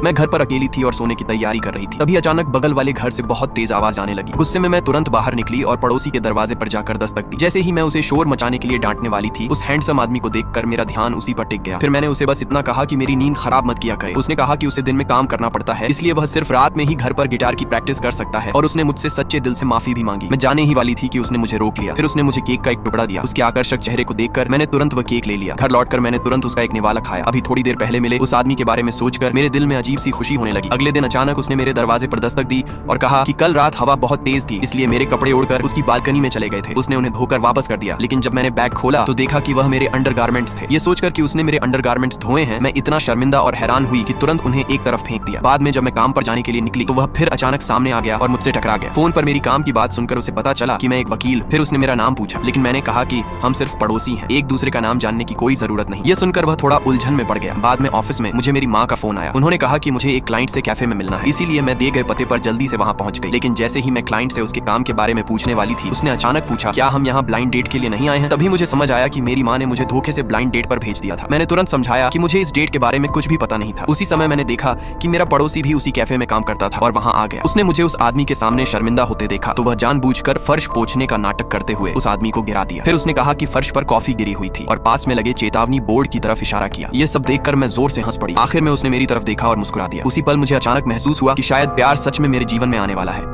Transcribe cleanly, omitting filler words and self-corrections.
मैं घर पर अकेली थी और सोने की तैयारी कर रही थी। तभी अचानक बगल वाले घर से बहुत तेज आवाज आने लगी। गुस्से में मैं तुरंत बाहर निकली और पड़ोसी के दरवाजे पर जाकर दस्तक दी। जैसे ही मैं उसे शोर मचाने के लिए डांटने वाली थी, उस हैंडसम आदमी को देखकर मेरा ध्यान उसी पर टिक गया। फिर मैंने उसे बस इतना कहा कि मेरी नींद खराब मत किया करे। उसने कहा कि उसे दिन में काम करना पड़ता है, इसलिए वह सिर्फ रात में ही घर पर गिटार की प्रैक्टिस कर सकता है, और उसने मुझसे सच्चे दिल से माफी भी मांगी। मैं जाने ही वाली थी कि उसने मुझे रोक लिया। फिर उसने मुझे केक का एक टुकड़ा दिया। उसके आकर्षक चेहरे को देखकर मैंने तुरंत वह केक ले लिया। घर लौटकर मैंने तुरंत उसका एक निवाला खाया। अभी थोड़ी देर पहले मिले उस आदमी के बारे में सोचकर मेरे दिल में अजीब सी खुशी होने लगी। अगले दिन अचानक उसने मेरे दरवाजे पर दस्तक दी और कहा कि कल रात हवा बहुत तेज थी, इसलिए मेरे कपड़े उड़कर उसकी बालकनी में चले गए थे। उसने उन्हें धोकर वापस कर दिया, लेकिन जब मैंने बैग खोला तो देखा कि वह मेरे अंडरगारमेंट्स थे। ये सोचकर कि उसने मेरे अंडरगारमेंट्स धोए हैं, मैं इतना शर्मिंदा और हैरान हुई कि तुरंत उन्हें एक तरफ फेंक दिया। बाद में जब मैं काम पर जाने के लिए निकली तो वह फिर अचानक सामने आ गया और मुझसे टकरा गया। फोन पर मेरी काम की बात सुनकर उसे पता चला कि मैं एक वकील। फिर उसने मेरा नाम पूछा, लेकिन मैंने कहा कि हम सिर्फ पड़ोसी हैं, एक दूसरे का नाम जानने की कोई जरूरत नहीं। ये सुनकर वह थोड़ा उलझन में पड़ गया। बाद में ऑफिस में मुझे मेरी माँ का फोन आया। उन्होंने कहा कि मुझे एक क्लाइंट से कैफे में मिलना है, इसीलिए मैं दिए गए पते पर जल्दी से वहाँ पहुंच गई। लेकिन जैसे ही मैं क्लाइंट से उसके काम के बारे में पूछने वाली थी, उसने अचानक पूछा, क्या हम यहाँ ब्लाइंड डेट के लिए नहीं आए हैं? तभी मुझे समझ आया कि मेरी माँ ने मुझे धोखे से ब्लाइंड डेट पर भेज दिया था। मैंने तुरंत समझाया कि मुझे इस डेट के बारे में कुछ भी पता नहीं था। उसी समय मैंने देखा कि मेरा पड़ोसी भी उसी कैफे में काम करता था और वहाँ आ गया। उसने मुझे उस आदमी के सामने शर्मिंदा होते देखा तो वह जानबूझकर फर्श पोंछने का नाटक करते हुए उस आदमी को गिरा दिया। फिर उसने कहा कि फर्श पर कॉफी गिरी हुई थी और पास में लगे चेतावनी बोर्ड की तरफ इशारा किया। ये सब देखकर मैं जोर से हंस पड़ी। आखिर में उसने मेरी तरफ देखा और मुस्कुरा दिया। उसी पल मुझे अचानक महसूस हुआ कि शायद प्यार सच में मेरे जीवन में आने वाला है।